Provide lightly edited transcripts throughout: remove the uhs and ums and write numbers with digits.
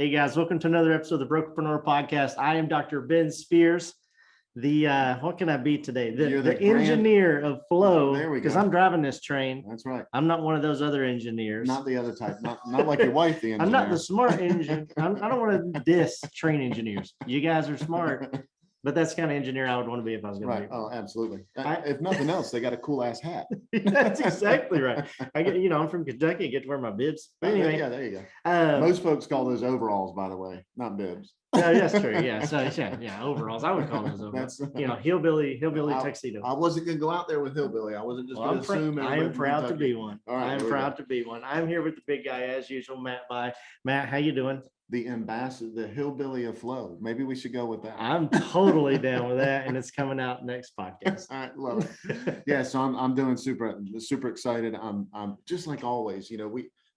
Hey guys, welcome to another episode of the Brokerpreneur Podcast. I am Dr. Ben Spears. What can I be today? The engineer of flow. There we go. Because I'm driving this train. That's right. I'm not one of those other engineers. Not the other type. Not like your wife, the engineer. I'm not the smart engine. I don't want to diss train engineers. You guys are smart, but that's the kind of engineer I would want to be if I was going to be. Oh, absolutely. If nothing else, they got a cool ass hat. That's exactly right. I'm from Kentucky. I get to wear my bibs. But anyway, yeah, there you go. Most folks call those overalls, by the way, not bibs. Yeah, that's true. Yeah. So overalls. I would call those overalls. Hillbilly tuxedo. I wasn't gonna go out there with hillbilly. I wasn't just gonna assume. I am proud to be one. All right, I am proud to be one. I'm here with the big guy as usual, Matt. Matt, how you doing? The ambassador, the hillbilly of flow. Maybe we should go with that. I'm totally down with that, and it's coming out next podcast. All right, love it. Yeah, so I'm doing super excited. I'm just like always.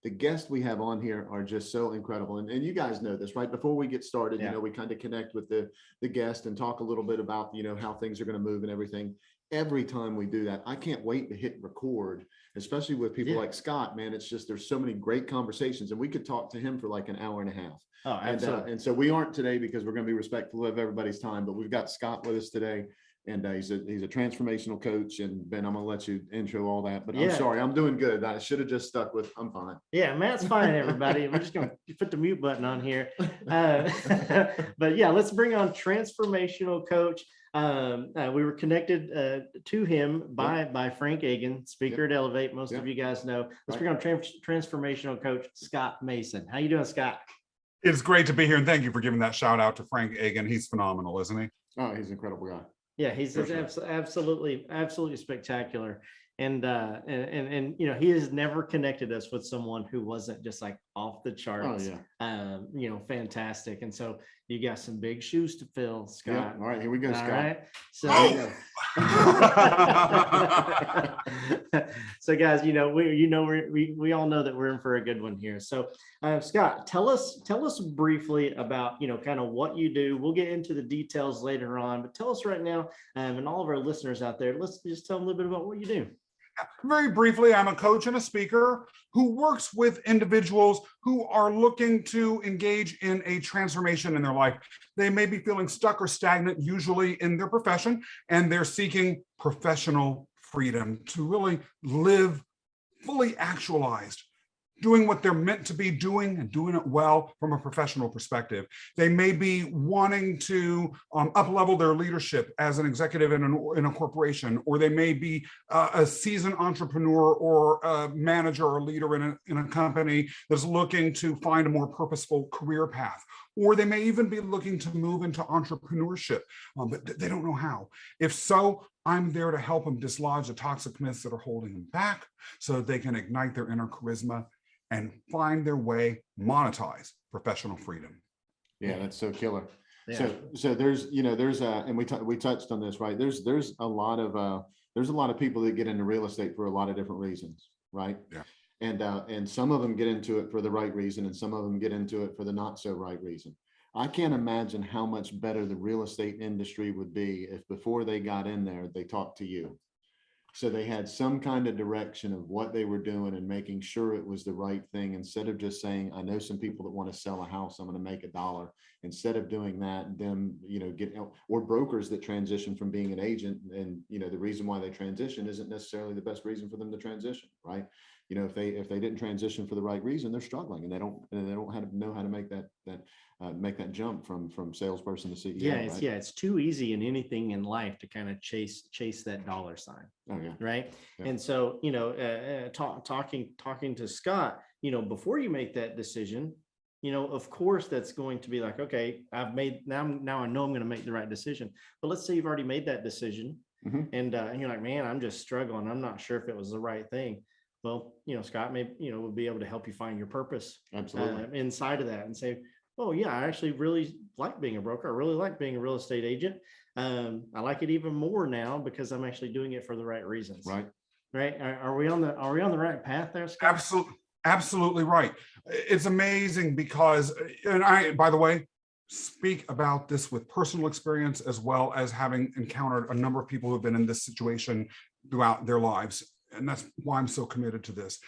The guests we have on here are just so incredible. And you guys know this, right? Before we get started, we kind of connect with the guest and talk a little bit about, how things are going to move and everything. Every time we do that, I can't wait to hit record, especially with people like Scott, man. It's just, there's so many great conversations and we could talk to him for like an hour and a half. Oh, absolutely. And so we aren't today because we're going to be respectful of everybody's time, but we've got Scott with us today. And he's a transformational coach. And Ben, I'm gonna let you intro all that, but I'm sorry, I'm doing good. I should have just stuck with I'm fine. Yeah, Matt's fine, everybody. We're just gonna put the mute button on here. But yeah, let's bring on transformational coach. We were connected to him by Frank Agan, speaker at Elevate. Most of you guys know. Let's bring on transformational coach Scott Mason. How you doing, Scott? It's great to be here, and thank you for giving that shout out to Frank Agan. He's phenomenal, isn't he? Oh, he's an incredible guy. Yeah, he's absolutely spectacular. And he has never connected us with someone who wasn't just like off the charts. Oh, yeah. Fantastic. And so you got some big shoes to fill, Scott. Yeah. All right, here we go, Scott. All right. So, so guys, we all know that we're in for a good one here. So Scott, tell us briefly about, kind of what you do. We'll get into the details later on, but tell us right now, and all of our listeners out there, let's just tell them a little bit about what you do. Very briefly, I'm a coach and a speaker who works with individuals who are looking to engage in a transformation in their life. They may be feeling stuck or stagnant, usually in their profession, and they're seeking professional freedom to really live fully actualized, doing what they're meant to be doing and doing it well from a professional perspective. They may be wanting to up-level their leadership as an executive in a corporation, or they may be a seasoned entrepreneur or a manager or leader in a company that's looking to find a more purposeful career path. Or they may even be looking to move into entrepreneurship, but they don't know how. If so, I'm there to help them dislodge the toxic myths that are holding them back so that they can ignite their inner charisma and find their way, monetize professional freedom. Yeah, that's so killer. Yeah. So there's and we touched on this, right? There's a lot of people that get into real estate for a lot of different reasons, right? Yeah. And some of them get into it for the right reason, and some of them get into it for the not so right reason. I can't imagine how much better the real estate industry would be if before they got in there, they talked to you. So they had some kind of direction of what they were doing and making sure it was the right thing, instead of just saying, I know some people that want to sell a house, I'm going to make $1. Instead of doing that, them, or brokers that transition from being an agent, and, the reason why they transition isn't necessarily the best reason for them to transition, right? If they didn't transition for the right reason, they're struggling, and they don't know how to make that jump from salesperson to CEO. Yeah, right? It's too easy in anything in life to kind of chase that dollar sign. Oh, yeah. Right. Yeah. And so, talking to Scott, before you make that decision, of course, that's going to be like, okay, I've made now I know I'm going to make the right decision. But let's say you've already made that decision, and you're like, man, I'm just struggling. I'm not sure if it was the right thing. Well, Scott may, will be able to help you find your purpose. Absolutely. Inside of that, and say, oh yeah, I actually really like being a broker. I really like being a real estate agent. I like it even more now because I'm actually doing it for the right reasons. Right. Right. Are we on the right path there, Scott? Absolutely right. It's amazing because, and I, by the way, speak about this with personal experience, as well as having encountered a number of people who have been in this situation throughout their lives. And that's why I'm so committed to this.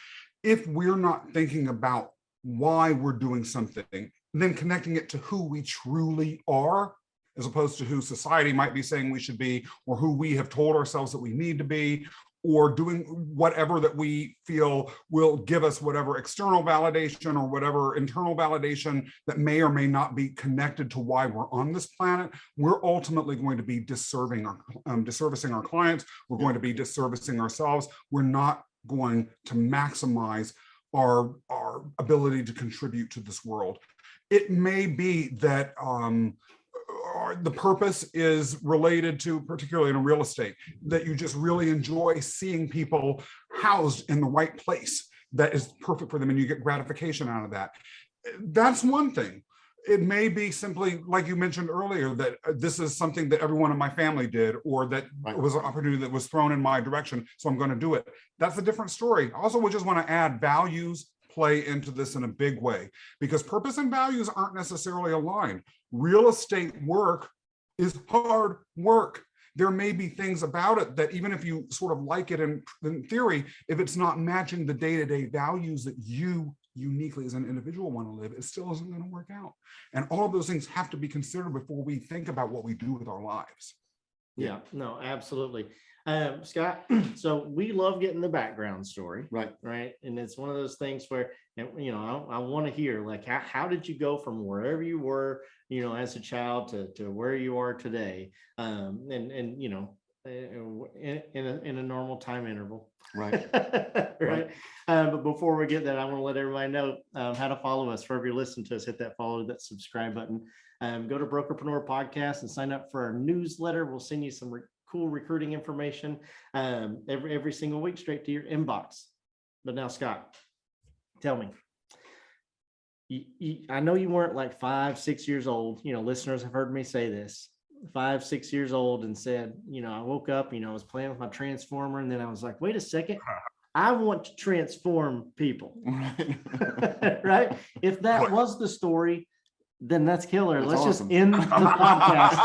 If we're not thinking about why we're doing something, then connecting it to who we truly are, as opposed to who society might be saying we should be, or who we have told ourselves that we need to be, or doing whatever that we feel will give us whatever external validation or whatever internal validation that may or may not be connected to why we're on this planet. We're ultimately going to be disservicing our clients. We're going to be disservicing ourselves. We're not going to maximize our ability to contribute to this world. It may be that the purpose is related to, particularly in real estate, that you just really enjoy seeing people housed in the right place that is perfect for them and you get gratification out of that. That's one thing. It may be simply, like you mentioned earlier, that this is something that everyone in my family did, or that it was an opportunity that was thrown in my direction, so I'm going to do it. That's a different story. Also, we just want to add values play into this in a big way, because purpose and values aren't necessarily aligned. Real estate work is hard work. There may be things about it that even if you sort of like it in theory, if it's not matching the day-to-day values that you uniquely as an individual want to live, it still isn't going to work out. And all of those things have to be considered before we think about what we do with our lives. Yeah, no, absolutely. Scott, so we love getting the background story, Right. And it's one of those things where, you know, I want to hear, like, how did you go from wherever you were, you know, as a child to where you are today, and you know, in a normal time interval, Right. right? But before we get that, I want to let everybody know how to follow us. Wherever you listen to us, hit that follow, that subscribe button. Go to Brokerpreneur Podcast and sign up for our newsletter. We'll send you some cool recruiting information every single week straight to your inbox. But now, Scott, tell me, I know you weren't like 5, 6 years old. You know, listeners have heard me say this, 5, 6 years old, and said, you know, I woke up, you know, I was playing with my transformer, and then I was like, wait a second, I want to transform people. Right? If that was the story, then that's killer. That's Let's awesome. just end the podcast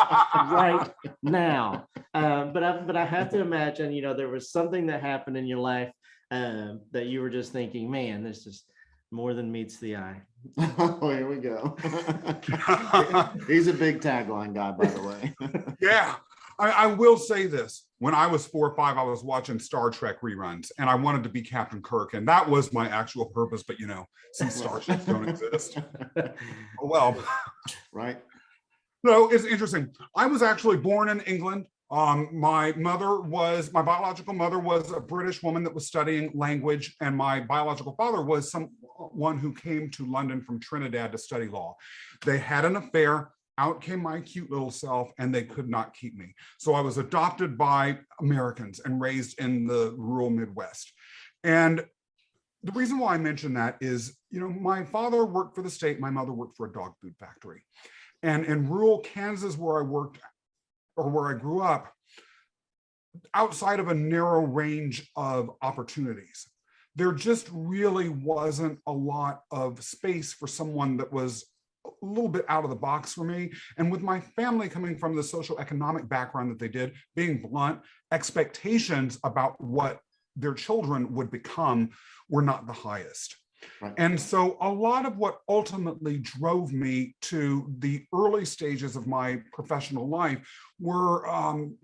right now. But I have to imagine, you know, there was something that happened in your life that you were just thinking, man, this is more than meets the eye. Oh, here we go. He's a big tagline guy, by the way. Yeah, I will say this. When I was 4 or 5, I was watching Star Trek reruns, and I wanted to be Captain Kirk, and that was my actual purpose. But, you know, since starships don't exist, well, Right. no, it's interesting. I was actually born in England. My biological mother was a British woman that was studying language, and my biological father was someone who came to London from Trinidad to study law. They had an affair. Out came my cute little self, and they could not keep me. So I was adopted by Americans and raised in the rural Midwest. And the reason why I mention that is, you know, my father worked for the state, my mother worked for a dog food factory. And in rural Kansas, where I worked, or where I grew up, outside of a narrow range of opportunities, there just really wasn't a lot of space for someone that was a little bit out of the box for me. And with my family coming from the socioeconomic background that they did, being blunt, expectations about what their children would become were not the highest. Right. And so a lot of what ultimately drove me to the early stages of my professional life were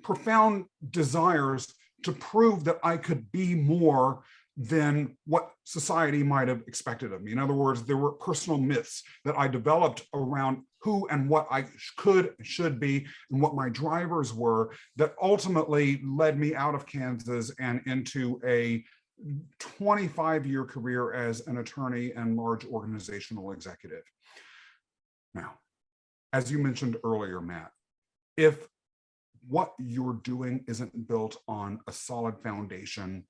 profound desires to prove that I could be more than what society might have expected of me. In other words, there were personal myths that I developed around who and what I could and should be, and what my drivers were, that ultimately led me out of Kansas and into a 25-year career as an attorney and large organizational executive. Now, as you mentioned earlier, Matt, if what you're doing isn't built on a solid foundation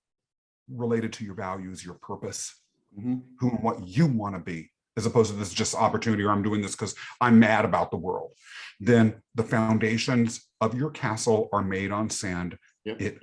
related to your values, your purpose, who and what you want to be, as opposed to this just opportunity, or I'm doing this because I'm mad about the world, then the foundations of your castle are made on sand. Yep. It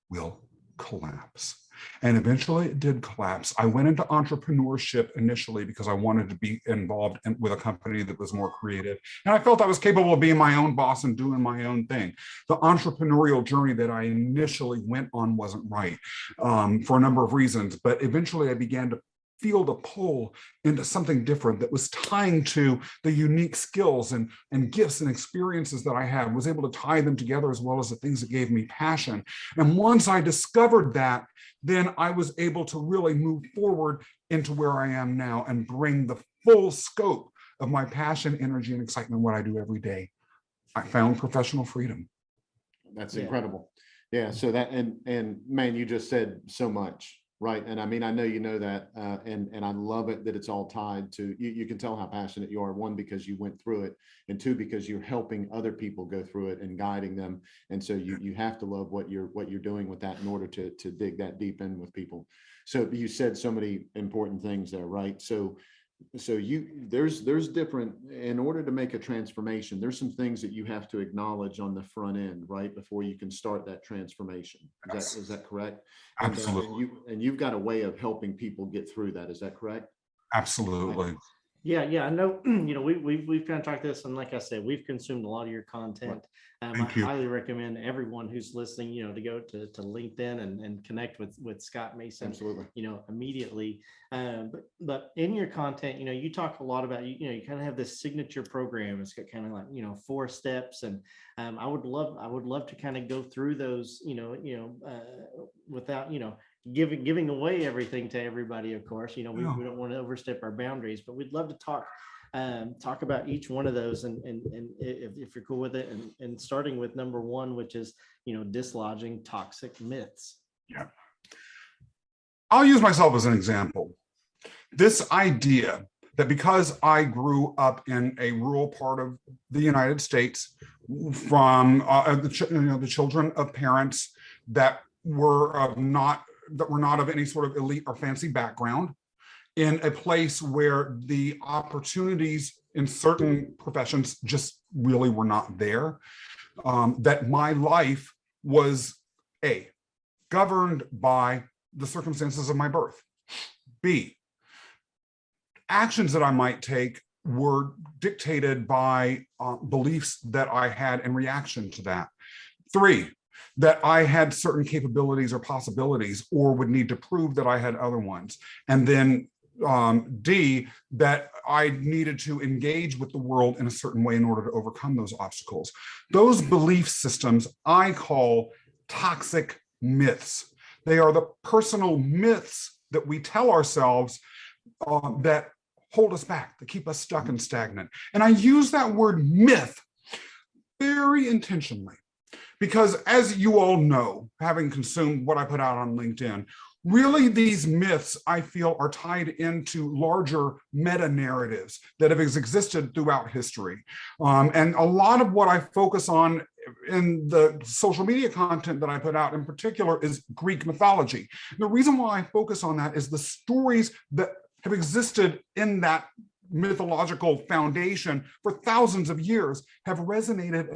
will collapse. And eventually it did collapse. I went into entrepreneurship initially because I wanted to be involved with a company that was more creative. And I felt I was capable of being my own boss and doing my own thing. The entrepreneurial journey that I initially went on wasn't right for a number of reasons. But eventually I began to feel the pull into something different that was tying to the unique skills and gifts and experiences that I had, was able to tie them together as well as the things that gave me passion. And once I discovered that, then I was able to really move forward into where I am now and bring the full scope of my passion, energy, and excitement, what I do every day. I found professional freedom. That's incredible. Yeah. So that, and man, you just said so much, right? And I mean, I know you know that, and I love it that it's all tied to, you can tell how passionate you are, one, because you went through it, and two, because you're helping other people go through it and guiding them. And so you have to love what you're doing with that in order to dig that deep in with people. So you said so many important things there, right? So there's different, in order to make a transformation, there's some things that you have to acknowledge on the front end, right, before you can start that transformation. Is that correct? Absolutely. And you've got a way of helping people get through that. Is that correct? Absolutely. Yeah, I know, we've kind of talked this, and like I said, we've consumed a lot of your content. I highly recommend everyone who's listening, to go to LinkedIn and connect with Scott Mason. Absolutely. Immediately. But in your content, you talk a lot about, you kind of have this signature program. It's got kind of like, 4 steps. And I would love to kind of go through those, without, giving away everything to everybody. Of course, we don't want to overstep our boundaries, but we'd love to talk about each one of those, and if you're cool with it, and starting with number 1, which is, dislodging toxic myths. Yeah. I'll use myself as an example. This idea that because I grew up in a rural part of the United States, from the children of parents that were not of any sort of elite or fancy background, in a place where the opportunities in certain professions just really were not there, that my life was A, governed by the circumstances of my birth, B, actions that I might take were dictated by beliefs that I had in reaction to that, 3, that I had certain capabilities or possibilities, or would need to prove that I had other ones. And then D, that I needed to engage with the world in a certain way in order to overcome those obstacles. Those belief systems I call toxic myths. They are the personal myths that we tell ourselves that hold us back, that keep us stuck and stagnant. And I use that word myth very intentionally, because as you all know, having consumed what I put out on LinkedIn, really these myths, I feel, are tied into larger meta narratives that have existed throughout history. And a lot of what I focus on in the social media content that I put out in particular is Greek mythology. The reason why I focus on that is the stories that have existed in that mythological foundation for thousands of years have resonated,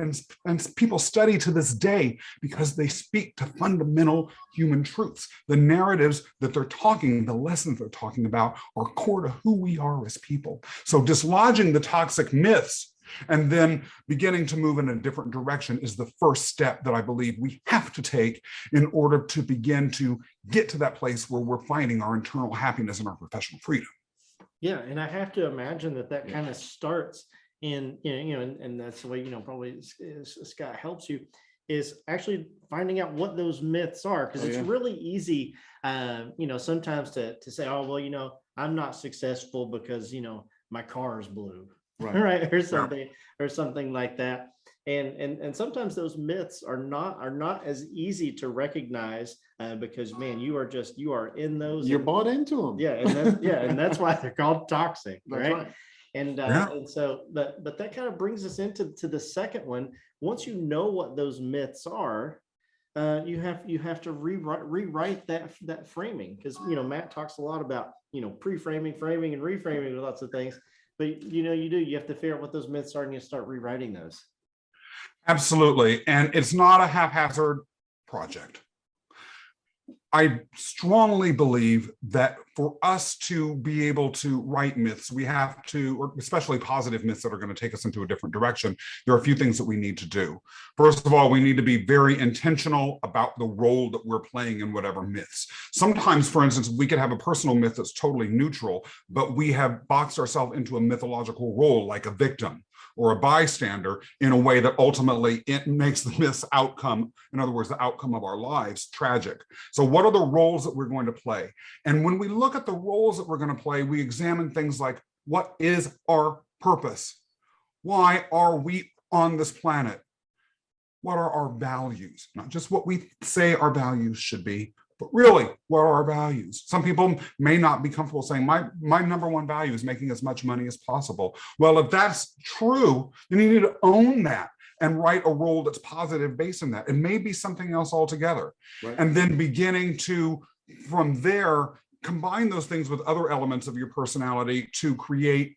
and people study to this day because they speak to fundamental human truths. The narratives that they're talking, the lessons they're talking about, are core to who we are as people. So dislodging the toxic myths and then beginning to move in a different direction is the first step that I believe we have to take in order to begin to get to that place where we're finding our internal happiness and our professional freedom. Yeah, and I have to imagine that kind of starts in, and that's the way, probably Scott helps you, is actually finding out what those myths are, because it's really easy, sometimes to say, oh, well, I'm not successful because, my car is blue, right? Or something like that. And sometimes those myths are not as easy to recognize, because man, you are in those. You're bought into them. Yeah, and that's why they're called toxic, right? And so, but that kind of brings us into the second one. Once you know what those myths are, you have to rewrite that framing, because Matt talks a lot about pre-framing, framing, and reframing with lots of things. But you have to figure out what those myths are, and you start rewriting those. Absolutely. And it's not a haphazard project. I strongly believe that for us to be able to write myths, we have to, or especially positive myths that are going to take us into a different direction, there are a few things that we need to do. First of all, we need to be very intentional about the role that we're playing in whatever myths. Sometimes, for instance, we could have a personal myth that's totally neutral, but we have boxed ourselves into a mythological role like a victim or a bystander in a way that ultimately it makes the myth's outcome, in other words, the outcome of our lives, tragic. So what are the roles that we're going to play? And when we look at the roles that we're going to play, we examine things like, what is our purpose? Why are we on this planet? What are our values? Not just what we say our values should be, but really, what are our values? Some people may not be comfortable saying, my number one value is making as much money as possible. Well, if that's true, then you need to own that and write a role that's positive based on that. It may be something else altogether. Right. And then beginning to, from there, combine those things with other elements of your personality to create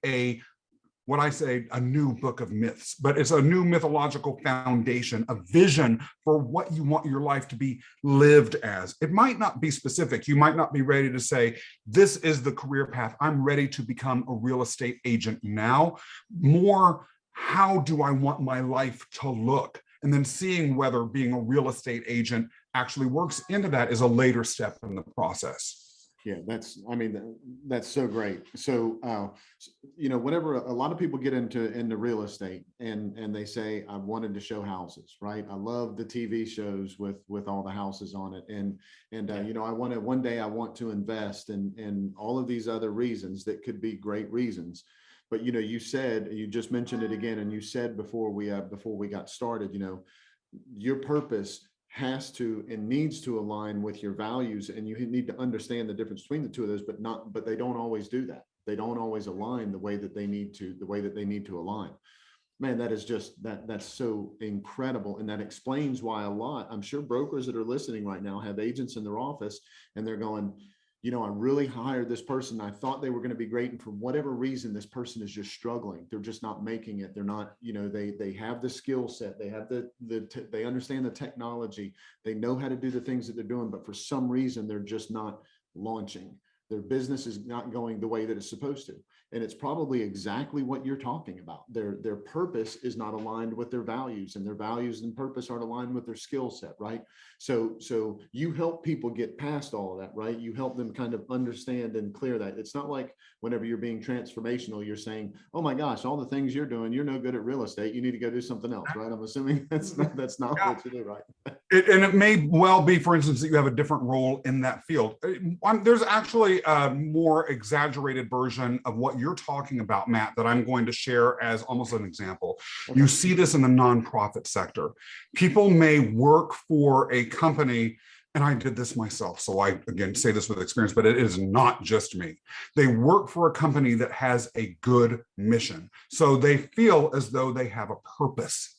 what I say, a new book of myths, but it's a new mythological foundation, a vision for what you want your life to be lived as. It might not be specific. You might not be ready to say, this is the career path. I'm ready to become a real estate agent now. More, how do I want my life to look? And then seeing whether being a real estate agent actually works into that is a later step in the process. Yeah, that's so great. So, whenever a lot of people get into real estate and they say, I wanted to show houses, right? I love the TV shows with all the houses on it. One day I want to invest in all of these other reasons that could be great reasons. But, you just mentioned it again, and you said before we got started, your purpose has to and needs to align with your values, and you need to understand the difference between the two of those, but they don't always do that. They don't always align the way that they need to align. Man, that is just that's so incredible. And that explains why I'm sure brokers that are listening right now have agents in their office and they're going, I really hired this person. I thought they were going to be great. And for whatever reason, this person is just struggling. They're just not making it. They're not, they have the skill set. They have they understand the technology. They know how to do the things that they're doing, but for some reason, they're just not launching. Their business is not going the way that it's supposed to. And it's probably exactly what you're talking about. Their purpose is not aligned with their values, and their values and purpose aren't aligned with their skill set, right? So you help people get past all of that, right? You help them kind of understand and clear that. It's not like whenever you're being transformational, you're saying, oh my gosh, all the things you're doing, you're no good at real estate. You need to go do something else, right? I'm assuming that's not what you do, right? And it may well be, for instance, that you have a different role in that field. There's actually a more exaggerated version of what you're talking about, Matt, that I'm going to share as almost an example. Okay. You see this in the nonprofit sector. People may work for a company, and I did this myself, so I, again, say this with experience, but it is not just me. They work for a company that has a good mission. So they feel as though they have a purpose.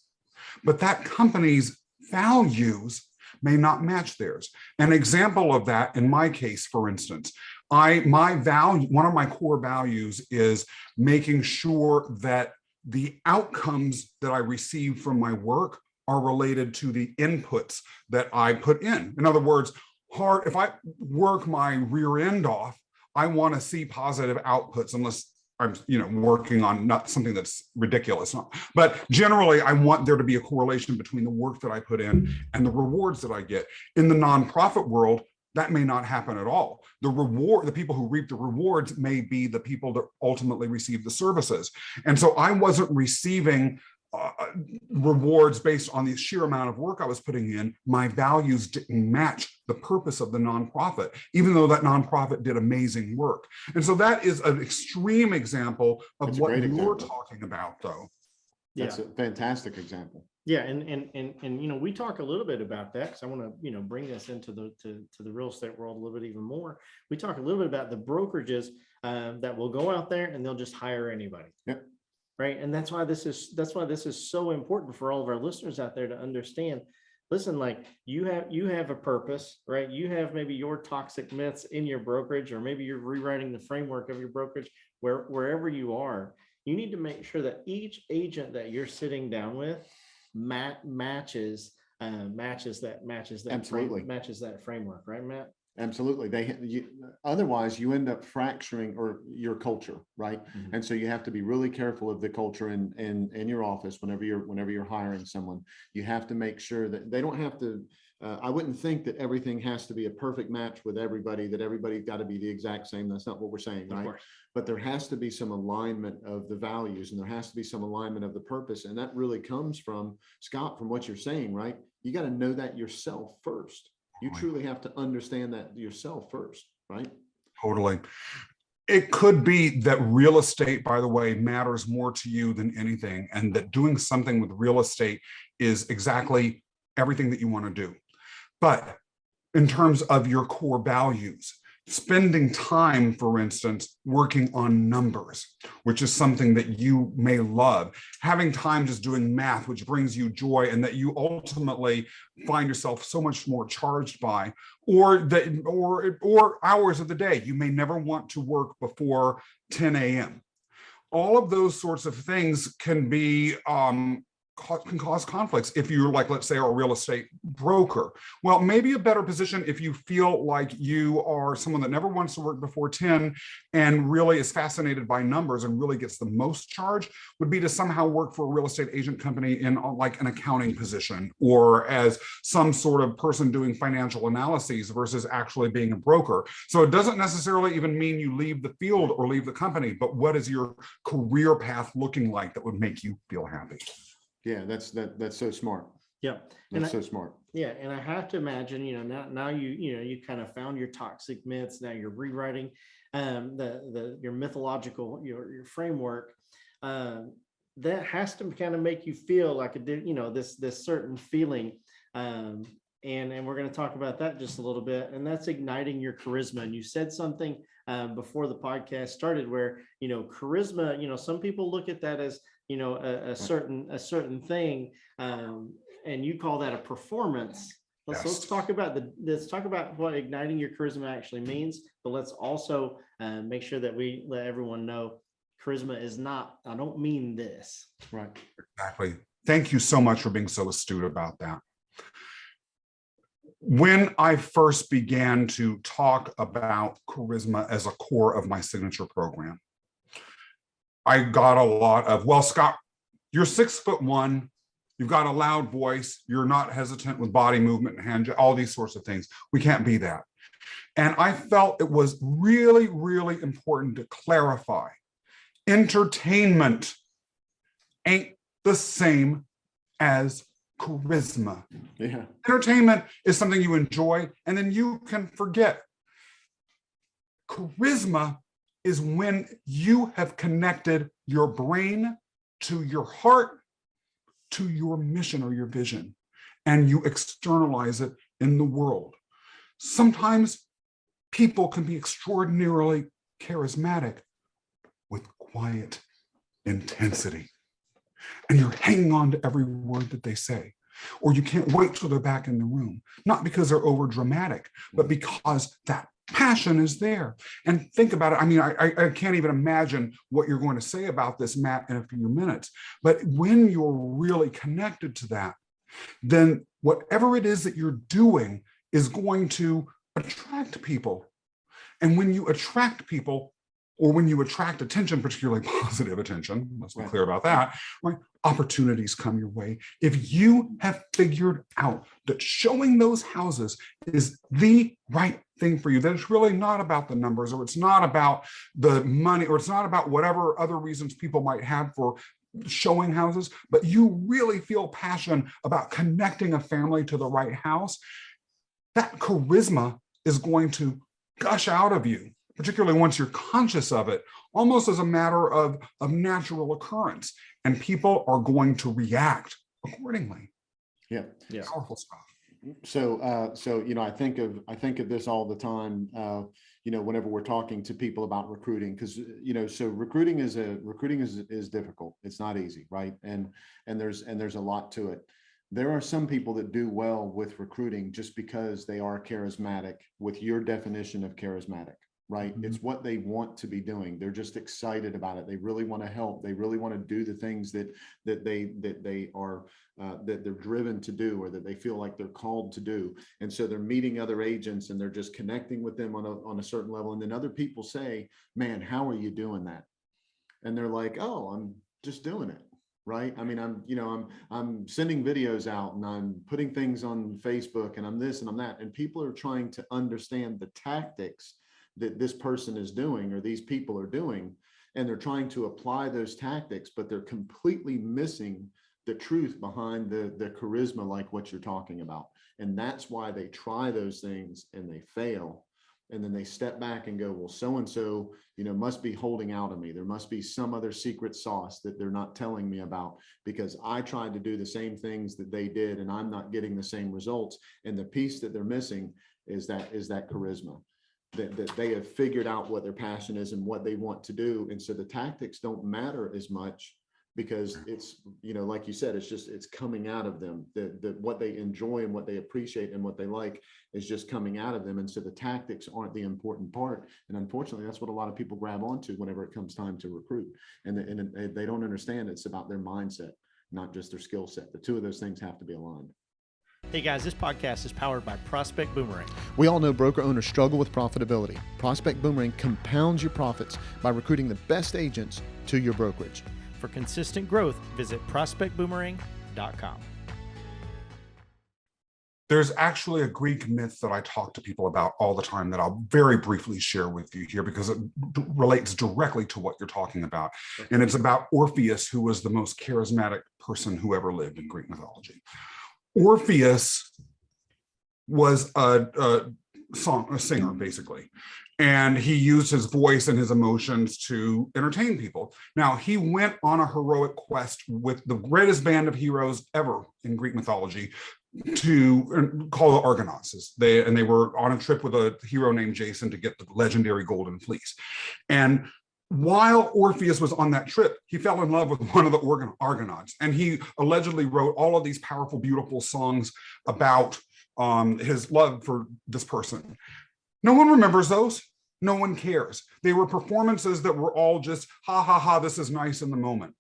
But that company's values may not match theirs. An example of that, in my case, for instance, one of my core values is making sure that the outcomes that I receive from my work are related to the inputs that I put in. In other words, if I work my rear end off, I want to see positive outputs, unless I'm working on not something that's ridiculous. But generally, I want there to be a correlation between the work that I put in and the rewards that I get. In the nonprofit world, that may not happen at all. The people who reap the rewards may be the people that ultimately receive the services. And so I wasn't receiving rewards based on the sheer amount of work I was putting in. My values didn't match the purpose of the nonprofit, even though that nonprofit did amazing work. And so that is an extreme example of what you're talking about, though. That's a fantastic example. Yeah, and we talk a little bit about that because I want to bring this into the to the real estate world a little bit even more. We talk a little bit about the brokerages that will go out there and they'll just hire anybody. Yep. Right. And that's why this is so important for all of our listeners out there to understand. Listen, like you have a purpose, right? You have maybe your toxic myths in your brokerage, or maybe you're rewriting the framework of your brokerage wherever you are. You need to make sure that each agent that you're sitting down with matches that Absolutely. matches that framework, right, Matt? Absolutely. Otherwise you end up fracturing or your culture, right? Mhm. And so you have to be really careful of the culture in your office whenever you're hiring someone. You have to make sure that they don't have to. I wouldn't think that everything has to be a perfect match with everybody, that everybody's got to be the exact same. That's not what we're saying, Of right? course. But there has to be some alignment of the values, and there has to be some alignment of the purpose. And that really comes from, Scott, from what you're saying, right? You got to know that yourself first. You truly have to understand that yourself first, right? Totally. It could be that real estate, by the way, matters more to you than anything, and that doing something with real estate is exactly everything that you want to do. But in terms of your core values, spending time, for instance, working on numbers, which is something that you may love, having time just doing math, which brings you joy and that you ultimately find yourself so much more charged by, or hours of the day. You may never want to work before 10 a.m. All of those sorts of things can be can cause conflicts if you're, like, let's say, a real estate broker. Well, maybe a better position if you feel like you are someone that never wants to work before 10 and really is fascinated by numbers and really gets the most charge, would be to somehow work for a real estate agent company in like an accounting position, or as some sort of person doing financial analyses versus actually being a broker. So it doesn't necessarily even mean you leave the field or leave the company, but what is your career path looking like that would make you feel happy? Yeah, that's so smart. Yeah. That's so smart. Yeah, and I have to imagine, now you kind of found your toxic myths. Now you're rewriting your mythological your framework. That has to kind of make you feel like this certain feeling. And we're going to talk about that just a little bit, and that's igniting your charisma. And you said something before the podcast started where charisma. Some people look at that as a certain thing, and you call that a performance. Let's talk about what igniting your charisma actually means, but let's also make sure that we let everyone know charisma is not, I don't mean this. Right. Exactly. Thank you so much for being so astute about that. When I first began to talk about charisma as a core of my signature program, I got a lot of, well, Scott, you're 6'1", you've got a loud voice, you're not hesitant with body movement and hand, all these sorts of things. We can't be that. And I felt it was really, really important to clarify. Entertainment ain't the same as charisma. Yeah. Entertainment is something you enjoy and then you can forget. Charisma is when you have connected your brain to your heart, to your mission or your vision, and you externalize it in the world. Sometimes people can be extraordinarily charismatic with quiet intensity, and you're hanging on to every word that they say, or you can't wait till they're back in the room, not because they're over dramatic, but because that passion is there. And think about it. I mean, I can't even imagine what you're going to say about this, Matt, in a few minutes. But when you're really connected to that, then whatever it is that you're doing is going to attract people. And when you attract people, or when you attract attention, particularly positive attention, let's be clear about that, right? Opportunities come your way. If you have figured out that showing those houses is the right thing for you, that it's really not about the numbers, or it's not about the money, or it's not about whatever other reasons people might have for showing houses, but you really feel passion about connecting a family to the right house, that charisma is going to gush out of you, particularly once you're conscious of it, almost as a matter of natural occurrence. And people are going to react accordingly. Yeah. Yeah. Powerful stuff. So I think of this all the time. Whenever we're talking to people about recruiting, because so recruiting is difficult. It's not easy, right? And there's a lot to it. There are some people that do well with recruiting just because they are charismatic with your definition of charismatic, right? It's what they want to be doing. They're just excited about it. They really want to help. They really want to do the things that they're driven to do, or that they feel like they're called to do. And so they're meeting other agents and they're just connecting with them on a certain level. And then other people say, man, how are you doing that? And they're like, oh, I'm just doing it. Right. I mean, I'm sending videos out and I'm putting things on Facebook and I'm this and I'm that. And people are trying to understand the tactics that this person is doing, or these people are doing. And they're trying to apply those tactics, but they're completely missing the truth behind the charisma, like what you're talking about. And that's why they try those things and they fail. And then they step back and go, well, so-and-so, must be holding out on me. There must be some other secret sauce that they're not telling me about, because I tried to do the same things that they did and I'm not getting the same results. And the piece that they're missing is that charisma, that they have figured out what their passion is and what they want to do. And so the tactics don't matter as much, because it's, like you said, it's coming out of them. What they enjoy and what they appreciate and what they like is just coming out of them. And so the tactics aren't the important part. And unfortunately, that's what a lot of people grab onto whenever it comes time to recruit. And they don't understand it's about their mindset, not just their skill set. The two of those things have to be aligned. Hey guys, this podcast is powered by Prospect Boomerang. We all know broker owners struggle with profitability. Prospect Boomerang compounds your profits by recruiting the best agents to your brokerage. For consistent growth, visit prospectboomerang.com. There's actually a Greek myth that I talk to people about all the time that I'll very briefly share with you here, because it relates directly to what you're talking about. And it's about Orpheus, who was the most charismatic person who ever lived in Greek mythology. Orpheus was a singer, basically. And he used his voice and his emotions to entertain people. Now, he went on a heroic quest with the greatest band of heroes ever in Greek mythology, to call the Argonauts. They were on a trip with a hero named Jason to get the legendary golden fleece. And while Orpheus was on that trip, he fell in love with one of the Argonauts. And he allegedly wrote all of these powerful, beautiful songs about his love for this person. No one remembers those. No one cares. They were performances that were all just, ha, ha, ha, this is nice in the moment.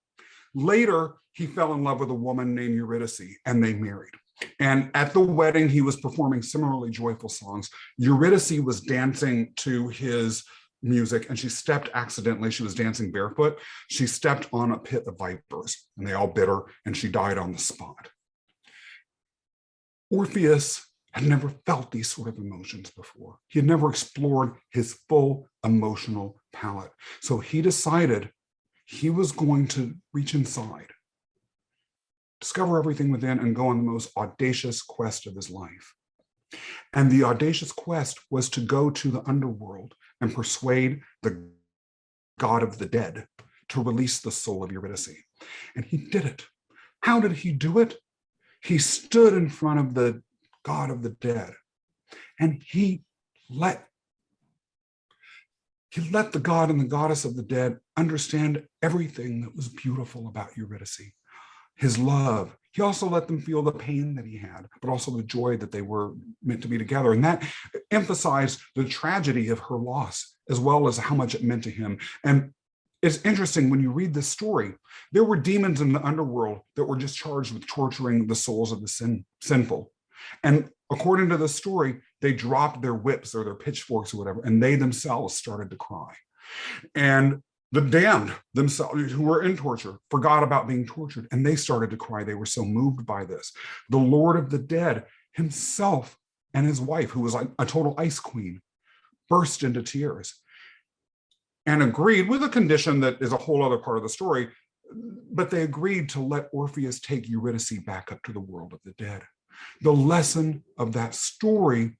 Later, he fell in love with a woman named Eurydice, and they married. And at the wedding, he was performing similarly joyful songs. Eurydice was dancing to his music, and she stepped accidentally. She was dancing barefoot. She stepped on a pit of vipers, and they all bit her, and she died on the spot. Orpheus had never felt these sort of emotions before. He had never explored his full emotional palette. So he decided he was going to reach inside, discover everything within, and go on the most audacious quest of his life. And the audacious quest was to go to the underworld and persuade the god of the dead to release the soul of Eurydice. And he did it. How did he do it? He stood in front of the god of the dead, and he let the god and the goddess of the dead understand everything that was beautiful about Eurydice, his love. He also let them feel the pain that he had, but also the joy that they were meant to be together. And that emphasized the tragedy of her loss, as well as how much it meant to him. And it's interesting, when you read this story, there were demons in the underworld that were just charged with torturing the souls of the sinful. And according to the story, they dropped their whips or their pitchforks or whatever, and they themselves started to cry. And the damned themselves, who were in torture, forgot about being tortured, and they started to cry. They were so moved by this. The Lord of the Dead himself and his wife, who was like a total ice queen, burst into tears and agreed, with a condition that is a whole other part of the story, but they agreed to let Orpheus take Eurydice back up to the world of the dead. The lesson of that story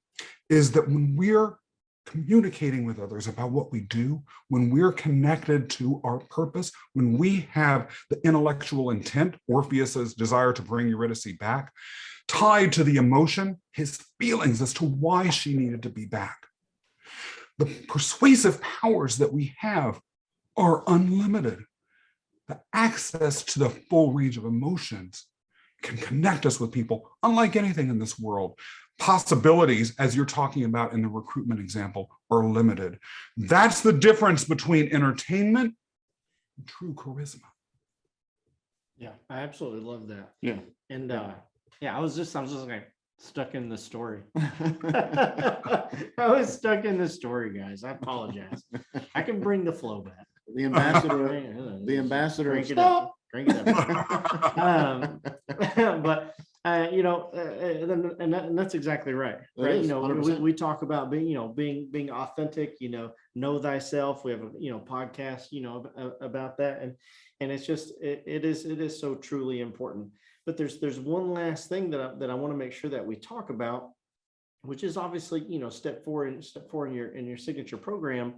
is that when we're communicating with others about what we do, when we're connected to our purpose, when we have the intellectual intent, Orpheus's desire to bring Eurydice back, tied to the emotion, his feelings as to why she needed to be back, the persuasive powers that we have are unlimited. The access to the full range of emotions can connect us with people unlike anything in this world. possibilities, as you're talking about in the recruitment example, are limited. That's the difference between entertainment and true charisma. Yeah, I absolutely love that. Yeah. And Yeah. yeah, I was just like stuck in the story. I was stuck in the story, guys. I apologize. I can bring the flow back. The ambassador, Crank it stop. up. Crank it up. But and that's exactly right. It Right. is, You know, 100%. we talk about being authentic, know thyself. We have a, podcast, about that. And it's just, it is so truly important. But there's one last thing that I want to make sure that we talk about, which is obviously, step four in your signature program,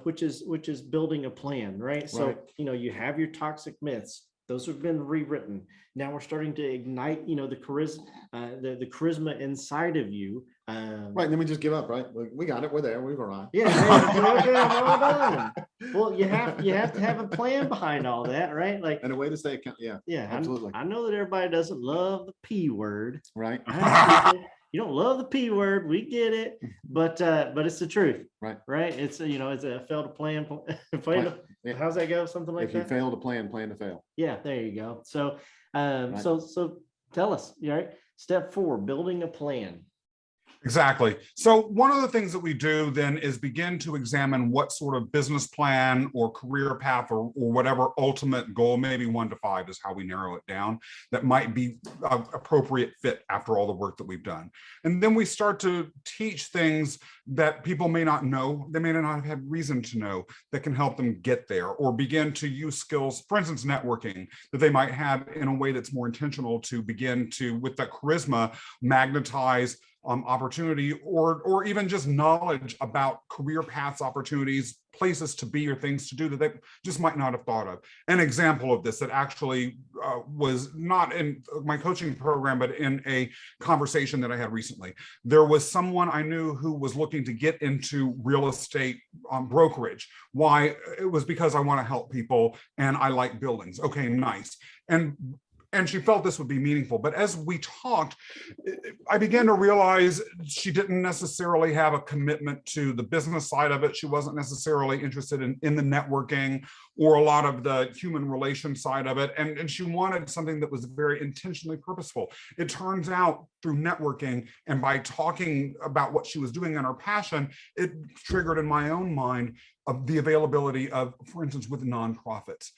which is building a plan, right? So, Right. You have your toxic myths. Those have been rewritten. Now we're starting to ignite, the charisma inside of you. Right. And then we just give up, right? We got it. We're there. We've arrived. Yeah. Okay, I'm all done. Well, you have to have a plan behind all that, right? Like, And a way to stay accountable. Yeah. yeah, Absolutely. I know that everybody doesn't love the P word. Right. You don't love the P word. We get it, but it's the truth. Right. Right. It's it's a fail to plan. Yeah. How's that go? Something like If you that. fail to plan to fail. Yeah, there you go. So, Right. so tell us, right? Step 4, building a plan. Exactly. So one of the things that we do then is begin to examine what sort of business plan or career path or whatever ultimate goal, maybe 1 to 5 is how we narrow it down, that might be an appropriate fit after all the work that we've done. And then we start to teach things that people may not know, they may not have had reason to know, that can help them get there, or begin to use skills, for instance, networking, that they might have in a way that's more intentional to begin to, with that charisma, magnetize opportunity or even just knowledge about career paths, opportunities, places to be, or things to do that they just might not have thought of. An example of this that actually was not in my coaching program, but in a conversation that I had recently. There was someone I knew who was looking to get into real estate brokerage. Why? It was because I want to help people and I like buildings. Okay, nice. And she felt this would be meaningful. But as we talked, I began to realize she didn't necessarily have a commitment to the business side of it. She wasn't necessarily interested in the networking or a lot of the human relation side of it. And she wanted something that was very intentionally purposeful. It turns out through networking and by talking about what she was doing and her passion, it triggered in my own mind of the availability of, for instance, with nonprofits.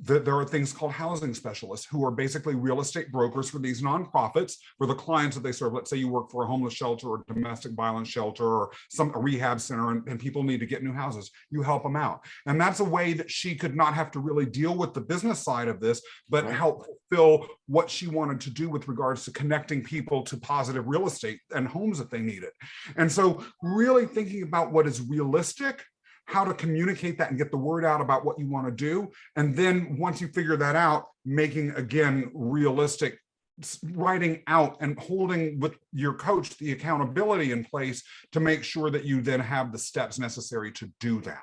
There are things called housing specialists who are basically real estate brokers for these nonprofits, for the clients that they serve. Let's say you work for a homeless shelter or domestic violence shelter or a rehab center, and people need to get new houses. You help them out. And that's a way that she could not have to really deal with the business side of this, but Right. help fulfill what she wanted to do with regards to connecting people to positive real estate and homes that they needed. And so really thinking about what is realistic, how to communicate that and get the word out about what you want to do. And then once you figure that out, making, again, realistic, writing out and holding with your coach the accountability in place to make sure that you then have the steps necessary to do that.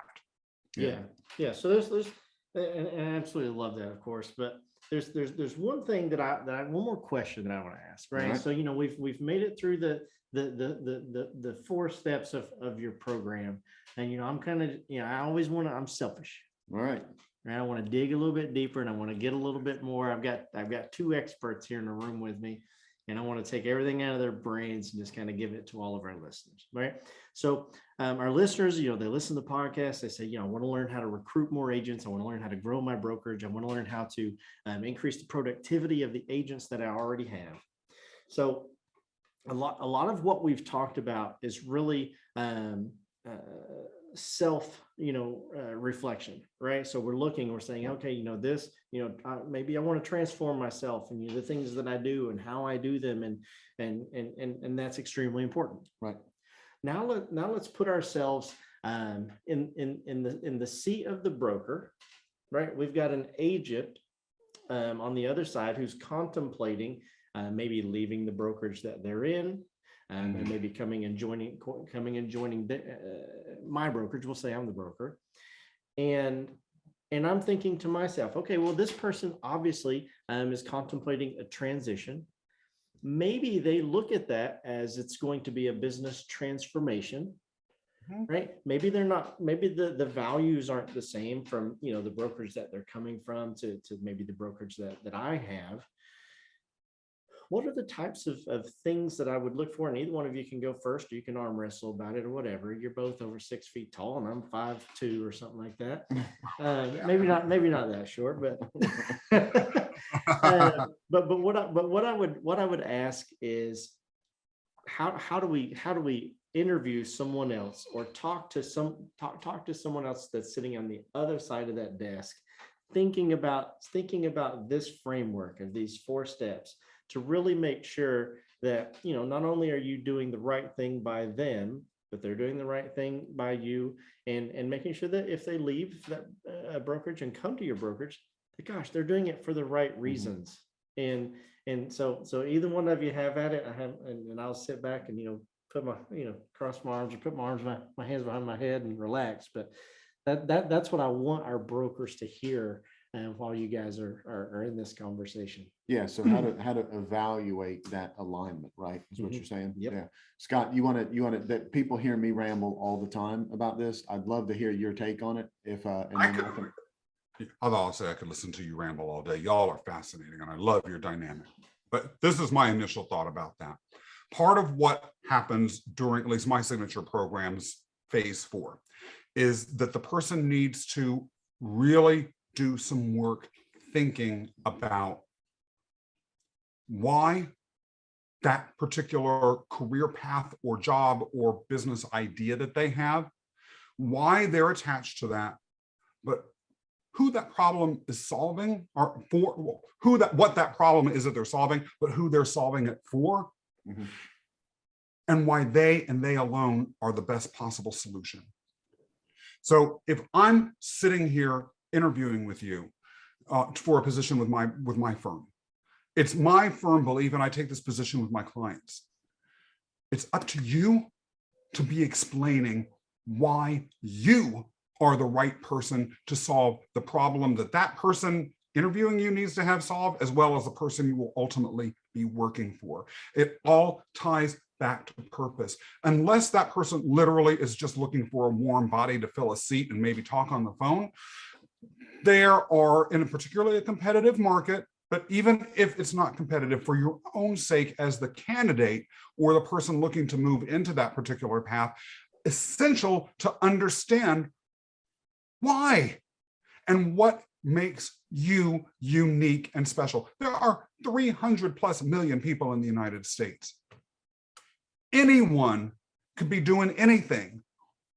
Yeah. So there's and I absolutely love that, of course, but there's one thing that I one more question that I want to ask, right? All right. So we've made it through the 4 steps of your program, and I'm kind of I always I'm selfish, All right. right? I want to dig a little bit deeper and I want to get a little bit more. I've got 2 experts here in the room with me, and I want to take everything out of their brains and just kind of give it to all of our listeners, right? So our listeners, they listen to the podcast, they say, I want to learn how to recruit more agents. I want to learn how to grow my brokerage. I want to learn how to increase the productivity of the agents that I already have. So a lot of what we've talked about is really self reflection, right? So we're saying, okay, this, maybe I want to transform myself and the things that I do and how I do them, and that's extremely important. Right. Now let's put ourselves in the seat of the broker, right? We've got an agent on the other side who's contemplating maybe leaving the brokerage that they're in, and maybe coming and joining my brokerage. We'll say I'm the broker, and I'm thinking to myself, okay, well, this person obviously is contemplating a transition. maybe they look at that as it's going to be a business transformation, right? Maybe they're not, maybe the values aren't the same from, the brokerage that they're coming from to maybe the brokerage that I have. What are the types of things that I would look for? And either one of you can go first, or you can arm wrestle about it or whatever. You're both over 6 feet tall and I'm 5'2" or something like that. Maybe not that short, but but what I would ask is how do we interview someone else or talk to someone else that's sitting on the other side of that desk, thinking about this framework of these 4 steps to really make sure that, not only are you doing the right thing by them, but they're doing the right thing by you, and making sure that if they leave that brokerage and come to your brokerage, gosh, they're doing it for the right reasons. And so either one of you have at it. And I'll sit back and, put my, cross my arms, or put my hands behind my head and relax. But that's what I want our brokers to hear while you guys are in this conversation. Yeah. So how to evaluate that alignment, right? Is what you're saying. Yep. Yeah. Scott, you want to that people hear me ramble all the time about this. I'd love to hear your take on it. I'll say I could listen to you ramble all day. Y'all are fascinating and I love your dynamic. But this is my initial thought about that. Part of what happens during at least my signature programs, phase 4, is that the person needs to really do some work thinking about why that particular career path or job or business idea that they have, why they're attached to that, but who that problem is solving, or for what that problem is that they're solving, but who they're solving it for, and why they and they alone are the best possible solution. So if I'm sitting here interviewing with you for a position with my firm, it's my firm belief, and I take this position with my clients. It's up to you to be explaining why you are the right person to solve the problem that person interviewing you needs to have solved, as well as the person you will ultimately be working for. It all ties back to purpose. Unless that person literally is just looking for a warm body to fill a seat and maybe talk on the phone, there are in a particularly a competitive market. But even if it's not competitive, for your own sake as the candidate or the person looking to move into that particular path, essential to understand why and what makes you unique and special. There are 300+ million people in the United States. Anyone could be doing anything.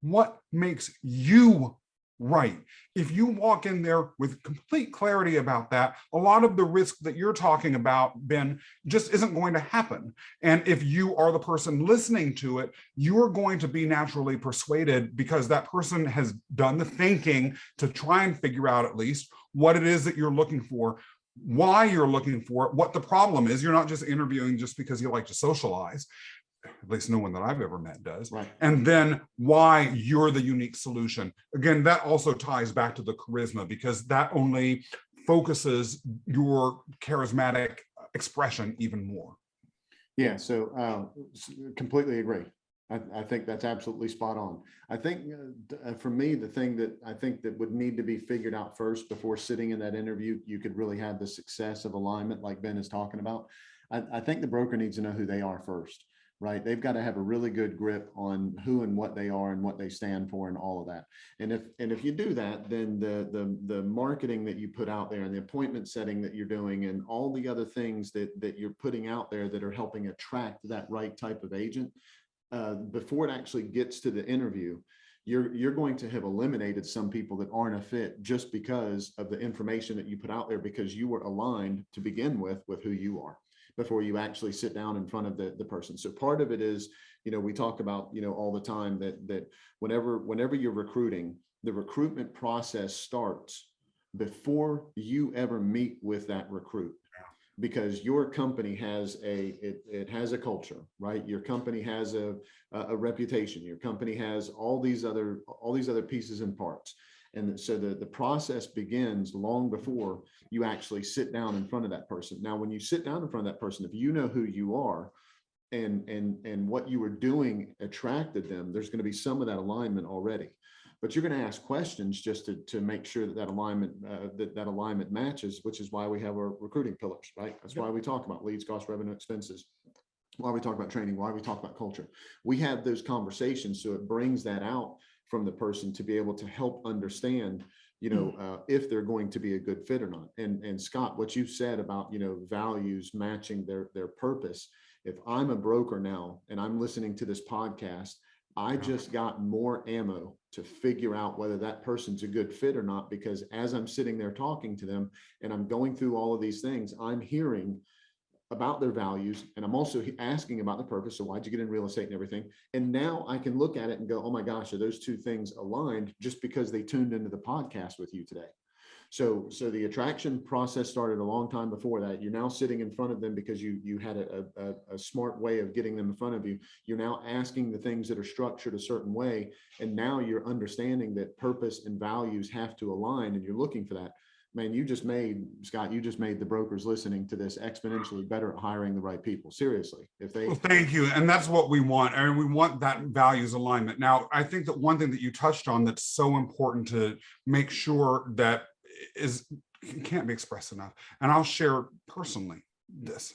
What makes you right? If you walk in there with complete clarity about that, a lot of the risk that you're talking about, Ben, just isn't going to happen. And if you are the person listening to it, you're going to be naturally persuaded because that person has done the thinking to try and figure out at least what it is that you're looking for, why you're looking for it, what the problem is. You're not just interviewing just because you like to socialize. At least no one that I've ever met does. Right. And then why you're the unique solution. Again, that also ties back to the charisma, because that only focuses your charismatic expression even more. Yeah, so completely agree. I think that's absolutely spot on. I think for me, the thing that I think that would need to be figured out first before sitting in that interview, you could really have the success of alignment like Ben is talking about. I think the broker needs to know who they are first. Right. They've got to have a really good grip on who and what they are and what they stand for and all of that. And if you do that, then the marketing that you put out there and the appointment setting that you're doing and all the other things that you're putting out there that are helping attract that right type of agent, before it actually gets to the interview, you're going to have eliminated some people that aren't a fit just because of the information that you put out there, because you were aligned to begin with who you are before you actually sit down in front of the person. So part of it is, we talk about, all the time that whenever you're recruiting, the recruitment process starts before you ever meet with that recruit, because your company has it has a culture, right? Your company has a reputation. Your company has all these other pieces and parts. And so the process begins long before you actually sit down in front of that person. Now, when you sit down in front of that person, if you know who you are and what you were doing attracted them, there's going to be some of that alignment already. But you're going to ask questions just to make sure that alignment matches, which is why we have our recruiting pillars, right? That's why we talk about leads, cost, revenue, expenses, why we talk about training, why we talk about culture. We have those conversations, so it brings that out from the person to be able to help understand, if they're going to be a good fit or not. And Scott, what you said about, values matching their purpose. If I'm a broker now and I'm listening to this podcast, I just got more ammo to figure out whether that person's a good fit or not, because as I'm sitting there talking to them and I'm going through all of these things, I'm hearing about their values, and I'm also asking about the purpose. So why'd you get in real estate and everything? And now I can look at it and go, oh my gosh, are those two things aligned just because they tuned into the podcast with you today? So the attraction process started a long time before that. You're now sitting in front of them because you had a smart way of getting them in front of you. You're now asking the things that are structured a certain way. And now you're understanding that purpose and values have to align, and you're looking for that. Man, Scott, you just made the brokers listening to this exponentially better at hiring the right people. Seriously. Well, thank you. And that's what we want. I mean, we want that values alignment. Now, I think that one thing that you touched on that's so important to make sure that can't be expressed enough. And I'll share personally this.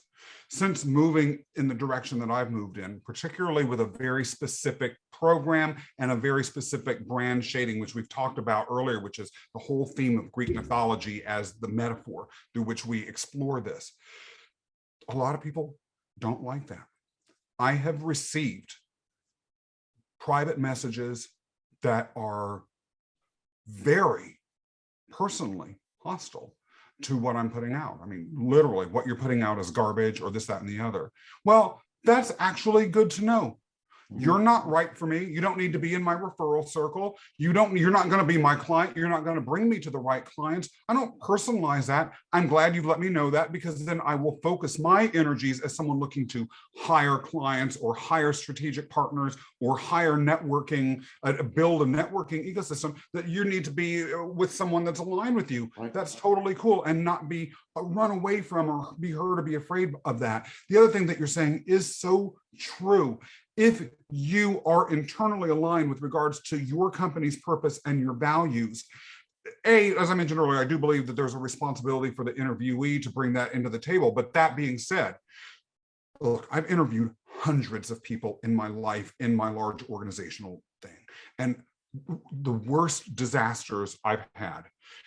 Since moving in the direction that I've moved in, particularly with a very specific program and a very specific brand shading, which we've talked about earlier, which is the whole theme of Greek mythology as the metaphor through which we explore this. A lot of people don't like that. I have received private messages that are very personally hostile to what I'm putting out. I mean, literally, what you're putting out is garbage or this, that, and the other. Well, that's actually good to know. You're not right for me. You don't need to be in my referral circle. You're not going to be my client. You're not going to bring me to the right clients. I don't personalize that. I'm glad you've let me know that, because then I will focus my energies as someone looking to hire clients or hire strategic partners or hire networking, build a networking ecosystem, that you need to be with someone that's aligned with you. Right. That's totally cool, and not be run away from or be hurt or be afraid of that. The other thing that you're saying is so true. If you are internally aligned with regards to your company's purpose and your values, as I mentioned earlier, I do believe that there's a responsibility for the interviewee to bring that into the table. But that being said, look, I've interviewed hundreds of people in my life in my large organizational thing. And the worst disasters I've had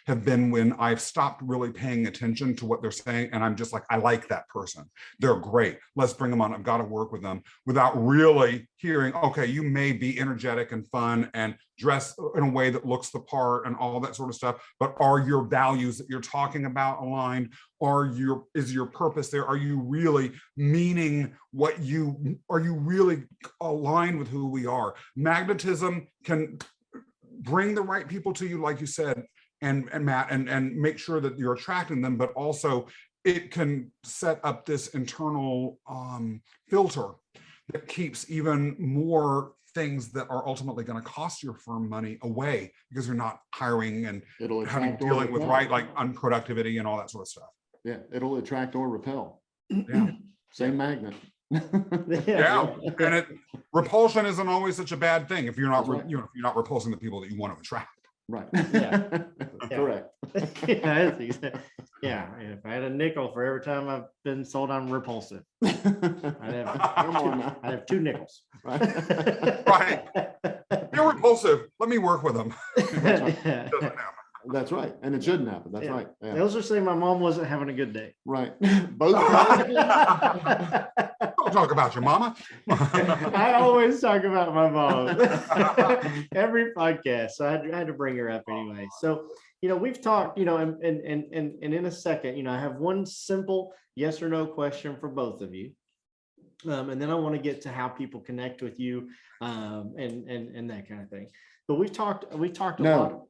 have been when I've stopped really paying attention to what they're saying. And I'm just like, I like that person. They're great. Let's bring them on. I've got to work with them, without really hearing, okay, you may be energetic and fun and dress in a way that looks the part and all that sort of stuff. But are your values that you're talking about aligned? Is your purpose there? Are you really meaning are you really aligned with who we are? Magnetism can bring the right people to you, like you said, and Matt, and make sure that you're attracting them, but also it can set up this internal filter that keeps even more things that are ultimately going to cost your firm money away, because you're not hiring and dealing with like unproductivity and all that sort of stuff. Yeah, it'll attract or repel. Yeah. Same magnet. Yeah, and repulsion isn't always such a bad thing if you're not, Right. if you're not repulsing the people that you want to attract. Right. Yeah. Correct. Yeah, if I had a nickel for every time I've been sold on repulsive, I'd have two nickels. Right. You're repulsive. Let me work with them. That's right. And it shouldn't happen. That's Yeah. right. Yeah. They'll just say my mom wasn't having a good day. Right. Both. Don't talk about your mama. I always talk about my mom. Every podcast. So I had to bring her up anyway. So, we've talked, and in a second, I have one simple yes or no question for both of you. And then I want to get to how people connect with you, and that kind of thing. But we talked a lot.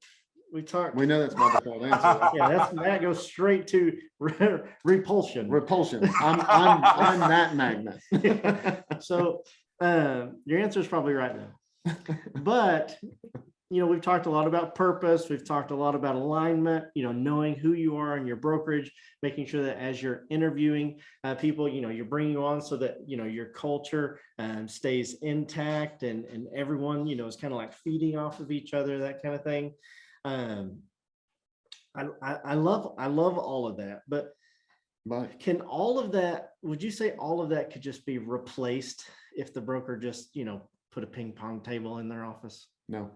We know that's my default answer. Yeah, that goes straight to repulsion. Repulsion. I'm that magnet. So your answer is probably right now. But we've talked a lot about purpose. We've talked a lot about alignment, knowing who you are in your brokerage, making sure that as you're interviewing people, you're bringing on so that, your culture stays intact and everyone, is kind of like feeding off of each other, that kind of thing. I love all of that, but can all of that, would you say all of that could just be replaced if the broker just, put a ping pong table in their office? No.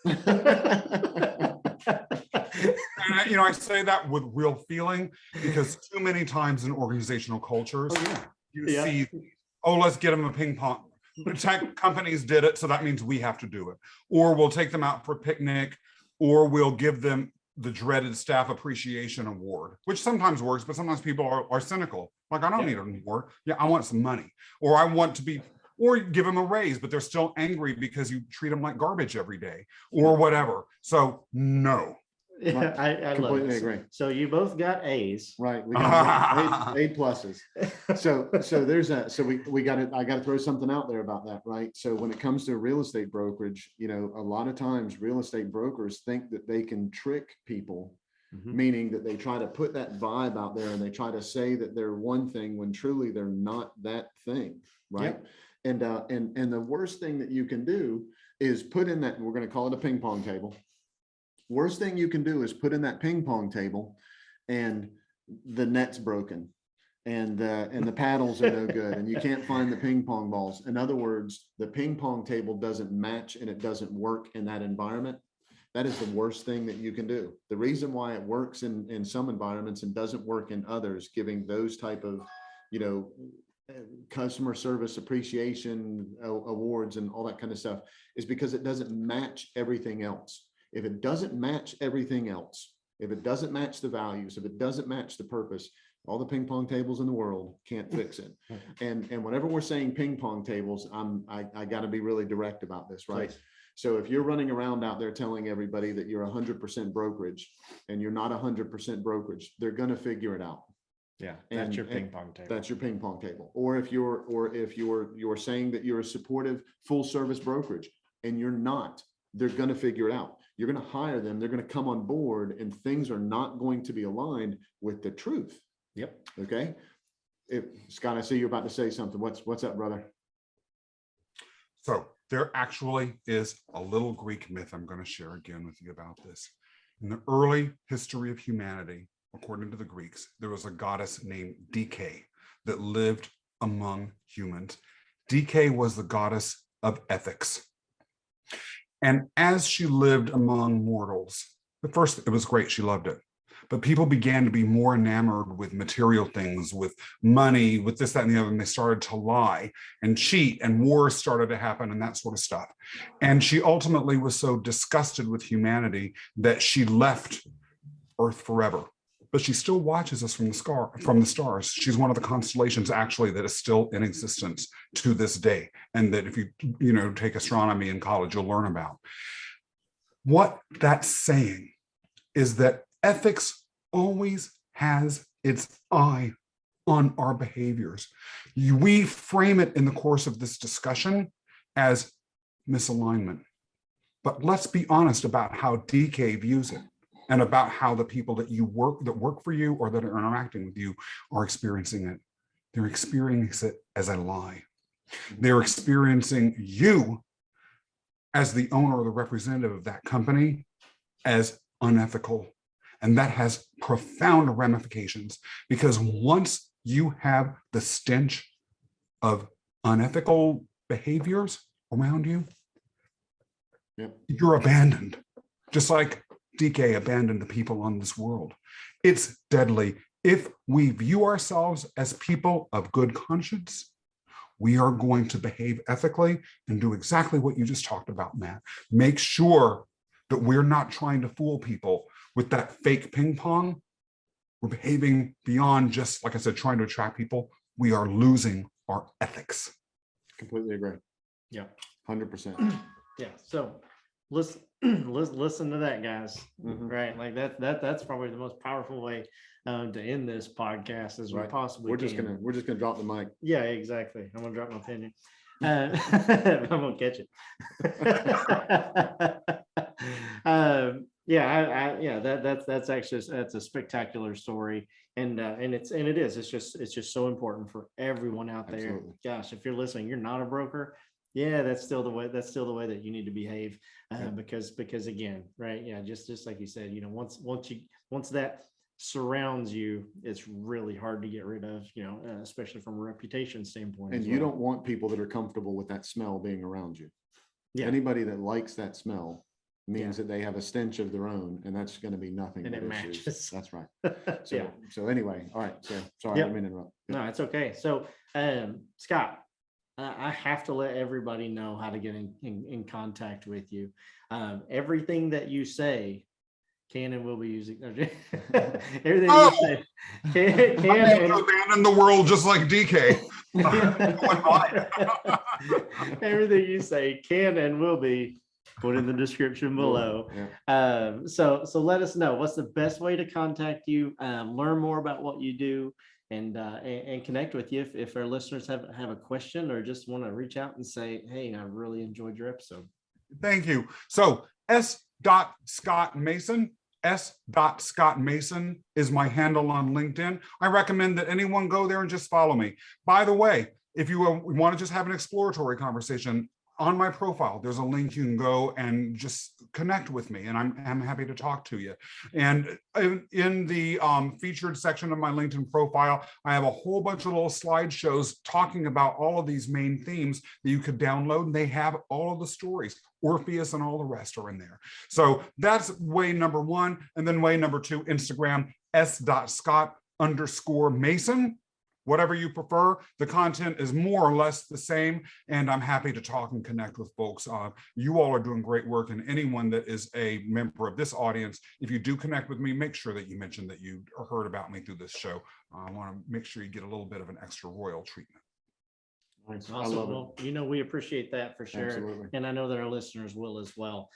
And I say that with real feeling, because too many times in organizational cultures, you see, let's get them a ping pong. Tech companies did it, so that means we have to do it. Or we'll take them out for a picnic, or we'll give them the dreaded staff appreciation award, which sometimes works, but sometimes people are cynical. Like, I don't need an award. Yeah, I want some money. Or I want to be, or give them a raise, but they're still angry because you treat them like garbage every day or whatever. So no. Yeah, I completely love it. agree. So you both got A's. Right. We got A pluses. So I got to throw something out there about that, right? So when it comes to real estate brokerage, a lot of times real estate brokers think that they can trick people, meaning that they try to put that vibe out there and they try to say that they're one thing when truly they're not that thing, right? Yep. And the worst thing that you can do is put in that, we're going to call it a ping pong table. Worst thing you can do is put in that ping pong table and the net's broken and the paddles are no good and you can't find the ping pong balls. In other words, the ping pong table doesn't match and it doesn't work in that environment. That is the worst thing that you can do. The reason why it works in some environments and doesn't work in others, giving those type of, customer service appreciation awards and all that kind of stuff, is because it doesn't match everything else. If it doesn't match everything else, if it doesn't match the values, if it doesn't match the purpose, all the ping pong tables in the world can't fix it. And whenever we're saying ping pong tables, I got to be really direct about this, right? So if you're running around out there telling everybody that you're 100% brokerage and you're not 100% brokerage, they're going to figure it out. Yeah, that's your ping pong table. That's your ping pong table. Or if you're saying that you're a supportive full service brokerage and you're not, they're going to figure it out. You're going to hire them. They're going to come on board and things are not going to be aligned with the truth. Yep. Okay. Scott, I see you're about to say something. What's up, brother? So there actually is a little Greek myth I'm going to share again with you about this. In the early history of humanity, according to the Greeks, there was a goddess named Dike that lived among humans. Dike was the goddess of ethics. And as she lived among mortals, at first it was great, she loved it. But people began to be more enamored with material things, with money, with this, that, and the other, and they started to lie and cheat, and wars started to happen and that sort of stuff. And she ultimately was so disgusted with humanity that she left Earth forever. But she still watches us from the stars. She's one of the constellations actually that is still in existence to this day. And that if you take astronomy in college, you'll learn about. What that's saying is that ethics always has its eye on our behaviors. We frame it in the course of this discussion as misalignment. But let's be honest about how DK views it, and about how the people that work for you or that are interacting with you are experiencing it. They're experiencing it as a lie. They're experiencing you as the owner or the representative of that company as unethical. And that has profound ramifications, because once you have the stench of unethical behaviors around you, you're abandoned, just like DK abandoned the people on this world. It's deadly. If we view ourselves as people of good conscience, we are going to behave ethically and do exactly what you just talked about, Matt. Make sure that we're not trying to fool people with that fake ping pong. We're behaving beyond just, like I said, trying to attract people. We are losing our ethics. Completely agree. Yeah. 100%. Yeah. So listen to that, guys. Right? Like that's probably the most powerful way to end this podcast as we possibly can. We're just gonna drop the mic. Yeah, exactly. I'm gonna drop my opinion. I'm gonna catch it. That's actually, that's a spectacular story. And it is, it's just so important for everyone out there. Absolutely. Gosh, if you're listening, you're not a broker. Yeah, that's still the way that you need to behave. Because again, right. Yeah. Just like you said, once that surrounds you, it's really hard to get rid of, especially from a reputation standpoint. And as you well. don't want people that are comfortable with that smell being around you. Yeah. Anybody that likes that smell means Yeah. that they have a stench of their own, and that's going to be nothing And but it issues. matches. That's right. So, Yeah. so anyway, all right. So sorry, Yep. I didn't mean to interrupt. No, it's okay. So, Scott, I have to let everybody know how to get in contact with you. Everything that you say can and will be using. Everything you say can I have to and abandon the world just like DK. everything you say can and will be put in the description below. Yeah. So let us know what's the best way to contact you, learn more about what you do, and connect with you if our listeners have a question or just want to reach out and say, hey, I really enjoyed your episode. Thank you. So Scott Mason is my handle on LinkedIn. I recommend that anyone go there and just follow me. By the way, if you want to just have an exploratory conversation, on my profile, there's a link you can go and just connect with me, and I'm happy to talk to you. And in the featured section of my LinkedIn profile, I have a whole bunch of little slideshows talking about all of these main themes that you could download, and they have all of the stories. Orpheus and all the rest are in there. So that's way number one. And then way number two, Instagram, s.scott_Mason. Whatever you prefer, the content is more or less the same, and I'm happy to talk and connect with folks. You all are doing great work, and anyone that is a member of this audience, if you do connect with me, make sure that you mention that you heard about me through this show. I want to make sure you get a little bit of an extra royal treatment. Awesome. Well, we appreciate that for sure. Absolutely. And I know that our listeners will as well.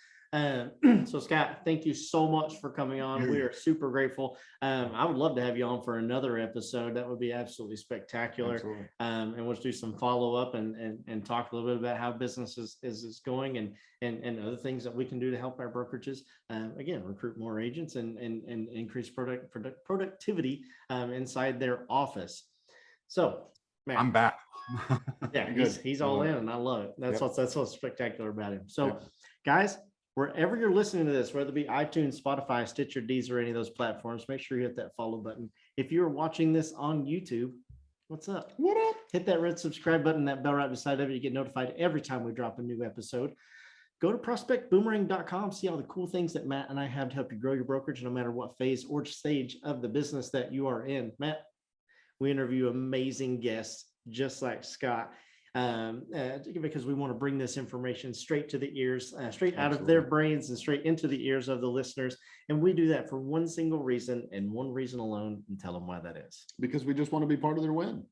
So Scott, thank you so much for coming on. We are super grateful. I would love to have you on for another episode. That would be absolutely spectacular. Absolutely. And we'll do some follow up and talk a little bit about how business is going and other things that we can do to help our brokerages. Again, recruit more agents and increase productivity inside their office. So, man, I'm back. yeah, he's all in, and I love it. That's what's spectacular about him. So, guys, wherever you're listening to this, whether it be iTunes, Spotify, Stitcher, Deezer, or any of those platforms, make sure you hit that follow button. If you're watching this on YouTube, what's up? What up? Hit that red subscribe button, that bell right beside of it. You get notified every time we drop a new episode. Go to prospectboomerang.com, see all the cool things that Matt and I have to help you grow your brokerage, no matter what phase or stage of the business that you are in. Matt, we interview amazing guests just like Scott. Because we want to bring this information straight to the ears, straight out of their brains and straight into the ears of the listeners. And we do that for one single reason and one reason alone, and tell them why that is. Because we just want to be part of their win.